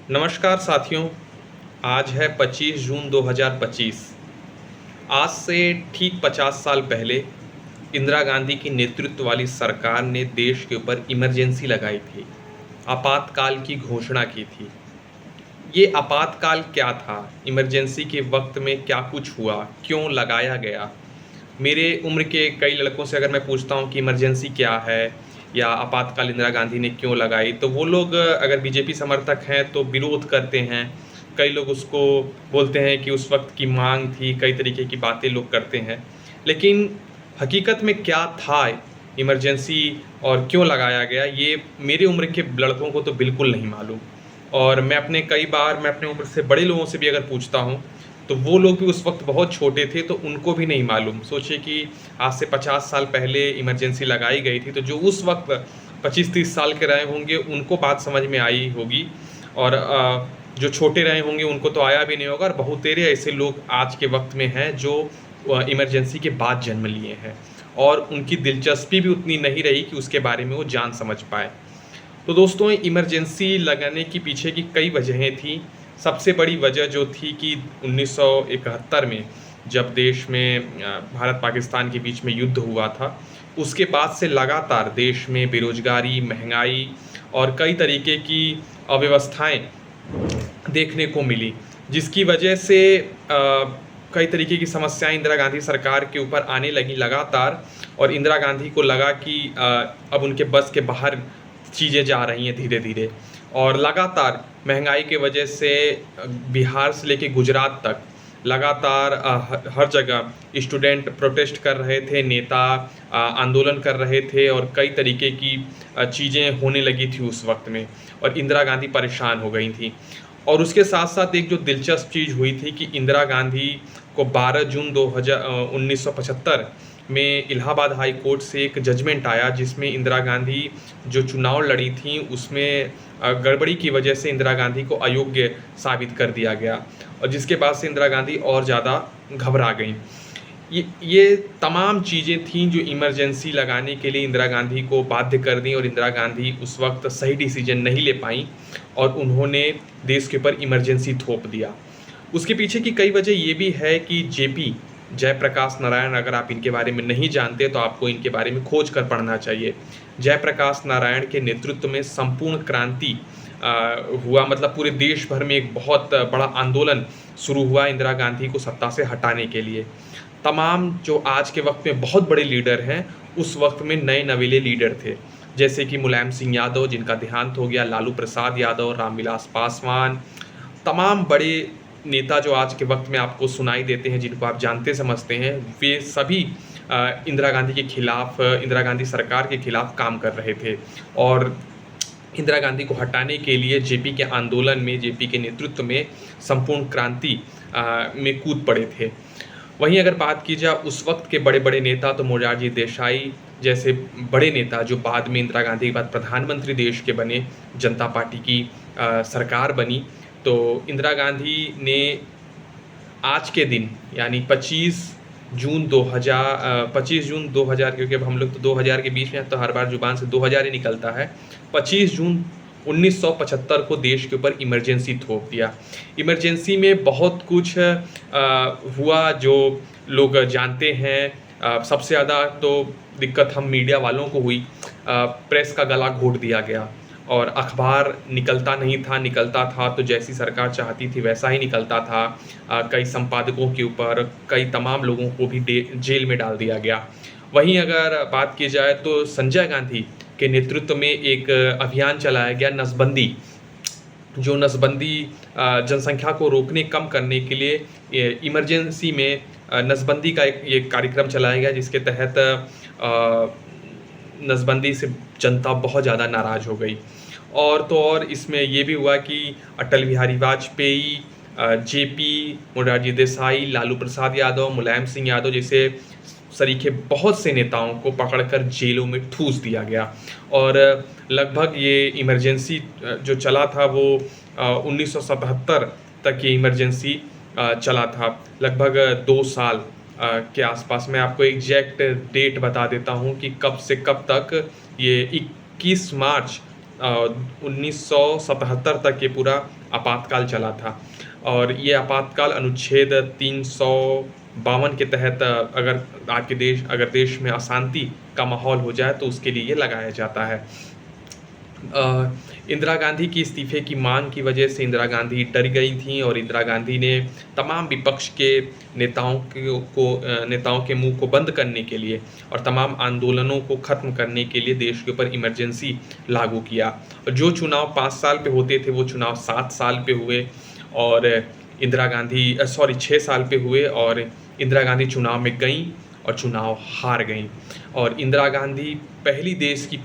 नमस्कार साथियों। आज है 25 जून 2025। आज से ठीक 50 साल पहले इंदिरा गांधी की नेतृत्व वाली सरकार ने देश के ऊपर इमरजेंसी लगाई थी, आपातकाल की घोषणा की थी। ये आपातकाल क्या था? इमरजेंसी के वक्त में क्या कुछ हुआ? क्यों लगाया गया? मेरे उम्र के कई लड़कों से अगर मैं पूछता हूँ कि इमरजेंसी क्या है या आपातकाल इंदिरा गांधी ने क्यों लगाई, तो वो लोग अगर बीजेपी समर्थक हैं तो विरोध करते हैं। कई लोग उसको बोलते हैं कि उस वक्त की मांग थी, कई तरीके की बातें लोग करते हैं। लेकिन हकीकत में क्या था इमरजेंसी और क्यों लगाया गया, ये मेरे उम्र के लड़कों को तो बिल्कुल नहीं मालूम। और मैं अपने उम्र से बड़े लोगों से भी अगर पूछता हूँ तो वो लोग भी उस वक्त बहुत छोटे थे, तो उनको भी नहीं मालूम। सोचिए कि आज से 50 साल पहले इमरजेंसी लगाई गई थी, तो जो उस वक्त 25-30 साल के रहे होंगे उनको बात समझ में आई होगी, और जो छोटे रहे होंगे उनको तो आया भी नहीं होगा। और बहुतेरे ऐसे लोग आज के वक्त में हैं जो इमरजेंसी के बाद जन्म लिए हैं, और उनकी दिलचस्पी भी उतनी नहीं रही कि उसके बारे में वो जान समझ पाए। तो दोस्तों, इमरजेंसी लगाने की पीछे की कई वजहें थी। सबसे बड़ी वजह जो थी कि 1971 में जब देश में भारत पाकिस्तान के बीच में युद्ध हुआ था, उसके बाद से लगातार देश में बेरोजगारी, महंगाई और कई तरीके की अव्यवस्थाएं देखने को मिली, जिसकी वजह से कई तरीके की समस्याएं इंदिरा गांधी सरकार के ऊपर आने लगी लगातार। और इंदिरा गांधी को लगा कि अब उनके बस के बाहर चीज़ें जा रही हैं धीरे धीरे। और लगातार महंगाई के वजह से बिहार से लेके गुजरात तक लगातार हर जगह स्टूडेंट प्रोटेस्ट कर रहे थे, नेता आंदोलन कर रहे थे, और कई तरीके की चीज़ें होने लगी थी उस वक्त में, और इंदिरा गांधी परेशान हो गई थी। और उसके साथ साथ एक जो दिलचस्प चीज़ हुई थी कि इंदिरा गांधी को 12 जून 1975 में इलाहाबाद हाई कोर्ट से एक जजमेंट आया, जिसमें इंदिरा गांधी जो चुनाव लड़ी थी उसमें गड़बड़ी की वजह से इंदिरा गांधी को अयोग्य साबित कर दिया गया, और जिसके बाद से इंदिरा गांधी और ज़्यादा घबरा गईं। ये तमाम चीज़ें थीं जो इमरजेंसी लगाने के लिए इंदिरा गांधी को बाध्य कर दी, और इंदिरा गांधी उस वक्त सही डिसीजन नहीं ले पाई और उन्होंने देश के ऊपर इमरजेंसी थोप दिया। उसके पीछे की कई वजह ये भी है कि जेपी जयप्रकाश नारायण, अगर आप इनके बारे में नहीं जानते तो आपको इनके बारे में खोज कर पढ़ना चाहिए। जयप्रकाश नारायण के नेतृत्व में संपूर्ण क्रांति हुआ, मतलब पूरे देश भर में एक बहुत बड़ा आंदोलन शुरू हुआ इंदिरा गांधी को सत्ता से हटाने के लिए। तमाम जो आज के वक्त में बहुत बड़े लीडर हैं, उस वक्त में नए नवेले लीडर थे, जैसे कि मुलायम सिंह यादव जिनका देहांत हो गया, लालू प्रसाद यादव, रामविलास पासवान, तमाम बड़े नेता जो आज के वक्त में आपको सुनाई देते हैं, जिनको आप जानते समझते हैं, वे सभी इंदिरा गांधी के खिलाफ, इंदिरा गांधी सरकार के खिलाफ काम कर रहे थे, और इंदिरा गांधी को हटाने के लिए जेपी के आंदोलन में, जेपी के नेतृत्व में संपूर्ण क्रांति में कूद पड़े थे। वहीं अगर बात की जाए उस वक्त के बड़े बड़े नेता, तो मोरारजी देसाई जैसे बड़े नेता जो बाद में इंदिरा गांधी के बाद प्रधानमंत्री देश के बने, जनता पार्टी की सरकार बनी, तो इंदिरा गांधी ने आज के दिन यानी 25 जून 2000, क्योंकि अब हम लोग तो 2000 के बीच में हैं तो हर बार जुबान से 2000 ही निकलता है, 25 जून 1975 को देश के ऊपर इमरजेंसी थोप दिया। इमरजेंसी में बहुत कुछ हुआ जो लोग जानते हैं। सबसे ज़्यादा तो दिक्कत हम मीडिया वालों को हुई। प्रेस का गला घोट दिया गया, और अखबार निकलता था तो जैसी सरकार चाहती थी वैसा ही निकलता था। कई संपादकों के ऊपर, कई तमाम लोगों को भी जेल में डाल दिया गया। वहीं अगर बात की जाए तो संजय गांधी के नेतृत्व में एक अभियान चलाया गया, नसबंदी। जो नसबंदी जनसंख्या को रोकने, कम करने के लिए इमरजेंसी में नसबंदी का ये कार्यक्रम चलाया गया, जिसके तहत नसबंदी से जनता बहुत ज़्यादा नाराज़ हो गई। और तो और इसमें ये भी हुआ कि अटल बिहारी वाजपेयी, जेपी, मोरारजी देसाई, लालू प्रसाद यादव, मुलायम सिंह यादव जैसे सरीखे बहुत से नेताओं को पकड़कर जेलों में ठूस दिया गया। और लगभग ये इमरजेंसी जो चला था वो 1977 तक ये इमरजेंसी चला था, लगभग 2 साल के आसपास। मैं आपको एग्जैक्ट डेट बता देता हूँ कि कब से कब तक। ये 21 मार्च 1977 तक ये पूरा आपातकाल चला था और ये आपातकाल अनुच्छेद 352 के तहत अगर देश में अशांति का माहौल हो जाए तो उसके लिए ये लगाया जाता है। इंदिरा गांधी की इस्तीफे की मांग की वजह से इंदिरा गांधी डर गई थीं और इंदिरा गांधी ने तमाम विपक्ष के नेताओं के मुंह को बंद करने के लिए और तमाम आंदोलनों को ख़त्म करने के लिए देश के ऊपर इमरजेंसी लागू किया। जो चुनाव 5 साल पे होते थे वो चुनाव 7 साल पे हुए और 6 साल पे हुए और इंदिरा गांधी चुनाव में गईं और चुनाव हार गईं और इंदिरा गांधी पहली देश की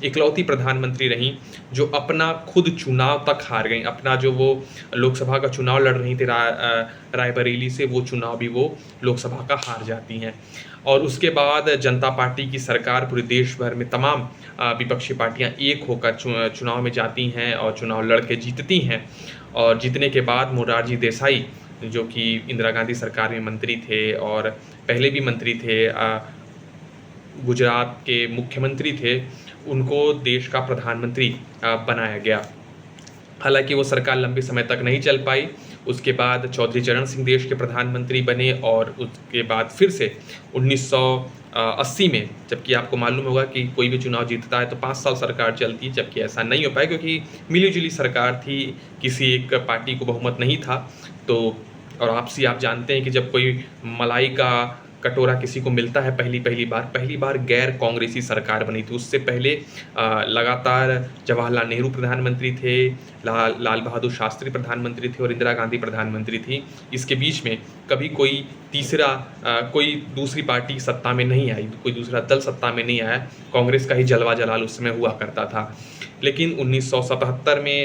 इकलौती प्रधानमंत्री रहीं जो अपना खुद चुनाव तक हार गईं। अपना जो वो लोकसभा का चुनाव लड़ रही थी रायबरेली से, वो चुनाव भी वो लोकसभा का हार जाती हैं। और उसके बाद जनता पार्टी की सरकार पूरे देश भर में तमाम विपक्षी पार्टियां एक होकर चुनाव में जाती हैं और चुनाव लड़ के जीतती हैं। और जीतने के बाद मोरारजी देसाई जो कि इंदिरा गांधी सरकार में मंत्री थे और पहले भी मंत्री थे, गुजरात के मुख्यमंत्री थे, उनको देश का प्रधानमंत्री बनाया गया। हालांकि वो सरकार लंबे समय तक नहीं चल पाई। उसके बाद चौधरी चरण सिंह देश के प्रधानमंत्री बने और उसके बाद फिर से 1980 में, जबकि आपको मालूम होगा कि कोई भी चुनाव जीतता है तो 5 साल सरकार चलती है, जबकि ऐसा नहीं हो पाया क्योंकि मिली-जुली सरकार थी, किसी एक पार्टी को बहुमत नहीं था। तो और आप जानते हैं कि जब कोई मलाई का कटोरा किसी को मिलता है पहली बार गैर कांग्रेसी सरकार बनी थी। उससे पहले लगातार जवाहरलाल नेहरू प्रधानमंत्री थे, लाल बहादुर शास्त्री प्रधानमंत्री थे और इंदिरा गांधी प्रधानमंत्री थी। इसके बीच में कभी कोई दूसरी पार्टी सत्ता में नहीं आई, कोई दूसरा दल सत्ता में नहीं आया। कांग्रेस का ही जलवा जलाल उस समय हुआ करता था। लेकिन 1977 में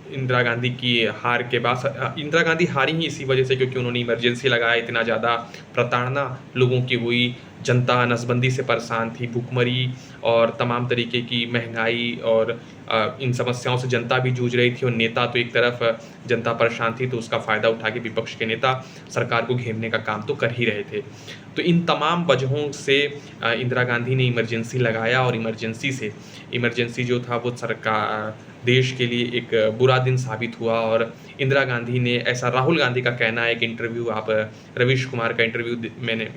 इंदिरा गांधी की हार के बाद, इंदिरा गांधी हारी ही इसी वजह से क्योंकि उन्होंने इमरजेंसी लगाया। इतना ज़्यादा प्रताड़ना लोगों की हुई, जनता नसबंदी से परेशान थी, भूखमरी और तमाम तरीके की महंगाई और इन समस्याओं से जनता भी जूझ रही थी और नेता तो एक तरफ जनता परेशान थी तो उसका फ़ायदा उठा के विपक्ष के नेता सरकार को घेरने का काम तो कर ही रहे थे। तो इन तमाम वजहों से इंदिरा गांधी ने इमरजेंसी लगाया और इमरजेंसी जो था वो देश के लिए एक बुरा दिन साबित हुआ। और इंदिरा गांधी ने, ऐसा राहुल गांधी का कहना है, एक इंटरव्यू आप रवीश कुमार का इंटरव्यू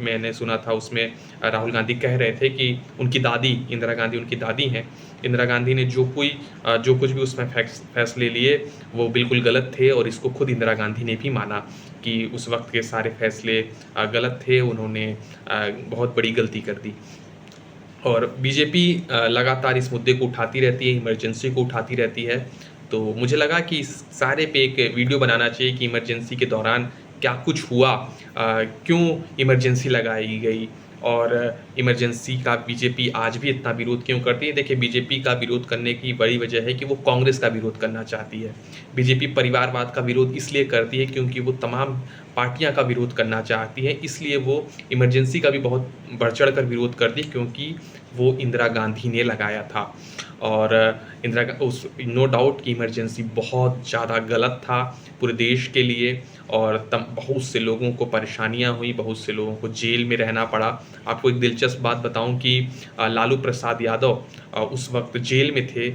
मैंने सुना था, उसमें राहुल गांधी कह रहे थे कि उनकी दादी, इंदिरा गांधी उनकी दादी हैं, इंदिरा गांधी ने जो कुछ भी उसमें फैसले लिए वो बिल्कुल गलत थे और इसको खुद इंदिरा गांधी ने भी माना कि उस वक्त के सारे फैसले गलत थे, उन्होंने बहुत बड़ी गलती कर दी। और बीजेपी लगातार इस मुद्दे को उठाती रहती है, इमरजेंसी को उठाती रहती है। तो मुझे लगा कि इस सारे पे एक वीडियो बनाना चाहिए कि इमरजेंसी के दौरान क्या कुछ हुआ, क्यों इमरजेंसी लगाई गई और इमरजेंसी का बीजेपी आज भी इतना विरोध क्यों करती है। देखिए, बीजेपी का विरोध करने की बड़ी वजह है कि वो कांग्रेस का विरोध करना चाहती है। बीजेपी परिवारवाद का विरोध इसलिए करती है क्योंकि वो तमाम पार्टियां का विरोध करना चाहती है, इसलिए वो इमरजेंसी का भी बहुत बढ़-चढ़ कर विरोध करती है क्योंकि वो इंदिरा गांधी ने लगाया था। और नो डाउट कि इमरजेंसी बहुत ज़्यादा गलत था पूरे देश के लिए और बहुत से लोगों को परेशानियां हुई, बहुत से लोगों को जेल में रहना पड़ा। आपको एक दिलचस्प बात बताऊं कि लालू प्रसाद यादव उस वक्त जेल में थे।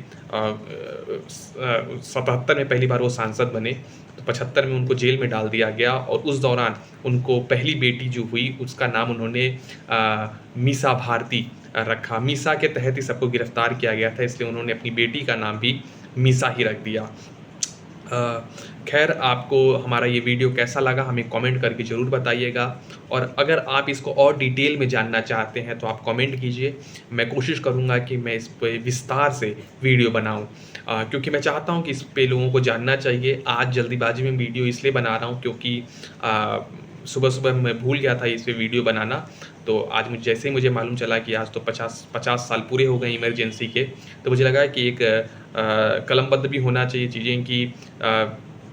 77 में पहली बार वो सांसद बने, तो 75 में उनको जेल में डाल दिया गया और उस दौरान उनको पहली बेटी जो हुई उसका नाम उन्होंने मीसा भारती रखा। मीसा के तहत ही सबको गिरफ्तार किया गया था, इसलिए उन्होंने अपनी बेटी का नाम भी मीसा ही रख दिया। खैर, आपको हमारा ये वीडियो कैसा लगा हमें कमेंट करके ज़रूर बताइएगा और अगर आप इसको और डिटेल में जानना चाहते हैं तो आप कमेंट कीजिए। मैं कोशिश करूँगा कि मैं इस पे विस्तार से वीडियो बनाऊँ, क्योंकि मैं चाहता हूँ कि इस पे लोगों को जानना चाहिए। आज जल्दीबाजी में वीडियो इसलिए बना रहा हूँ क्योंकि सुबह मैं भूल गया था इस पे वीडियो बनाना, तो आज जैसे ही मुझे मालूम चला कि आज तो 50 साल पूरे हो गए इमरजेंसी के, तो मुझे लगा कि एक कलमबद्ध भी होना चाहिए चीज़ें कि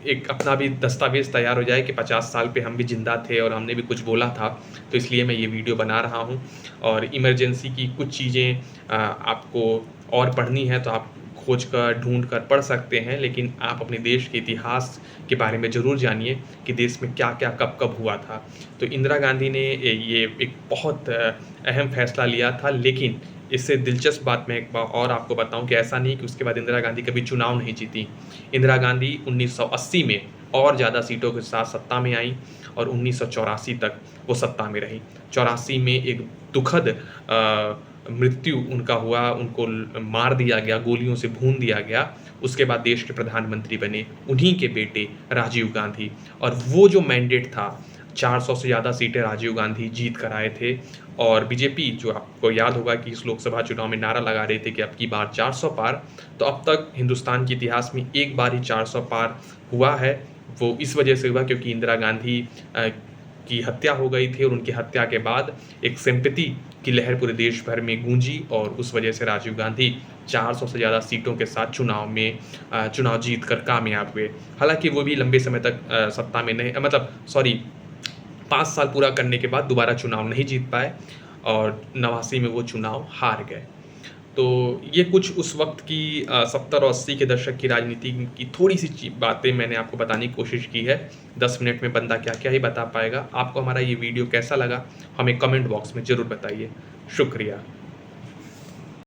एक अपना भी दस्तावेज़ तैयार हो जाए कि 50 साल पे हम भी ज़िंदा थे और हमने भी कुछ बोला था। तो इसलिए मैं ये वीडियो बना रहा हूँ और इमरजेंसी की कुछ चीज़ें आपको और पढ़नी है तो आप खोज कर ढूंढ कर पढ़ सकते हैं, लेकिन आप अपने देश के इतिहास के बारे में ज़रूर जानिए कि देश में क्या क्या कब कब हुआ था। तो इंदिरा गांधी ने ये एक बहुत अहम फैसला लिया था, लेकिन इससे दिलचस्प बात मैं एक बार और आपको बताऊं कि ऐसा नहीं कि उसके बाद इंदिरा गांधी कभी चुनाव नहीं जीती। इंदिरा गांधी 1980 में और ज़्यादा सीटों के साथ सत्ता में आई और 1984 तक वो सत्ता में रही। 84 में एक दुखद मृत्यु उनका हुआ, उनको मार दिया गया, गोलियों से भून दिया गया। उसके बाद देश के प्रधानमंत्री बने उन्हीं के बेटे राजीव गांधी, और वो जो मैंडेट था 400 से ज़्यादा सीटें राजीव गांधी जीत कर आए थे। और बीजेपी, जो आपको याद होगा कि इस लोकसभा चुनाव में नारा लगा रहे थे कि अब की बार 400 पार, तो अब तक हिंदुस्तान के इतिहास में एक बार ही 400 पार हुआ है। वो इस वजह से हुआ क्योंकि इंदिरा गांधी की हत्या हो गई थी और उनकी हत्या के बाद एक सिंपैथी की लहर पूरे देश भर में गूंजी और उस वजह से राजीव गांधी 400 से ज़्यादा सीटों के साथ चुनाव जीत कर कामयाब हुए। हालांकि वो भी लंबे समय तक सत्ता में नहीं, मतलब सॉरी 5 साल पूरा करने के बाद दोबारा चुनाव नहीं जीत पाए और 89 में वो चुनाव हार गए। तो ये कुछ उस वक्त की 70 और 80 के दशक की राजनीति की थोड़ी-सी बातें मैंने आपको बताने की कोशिश की है। 10 मिनट में बंदा क्या-क्या ही बता पाएगा। आपको हमारा ये वीडियो कैसा लगा? हमें कमेंट बॉक्स में ज़रूर बताइए। शुक्रिया।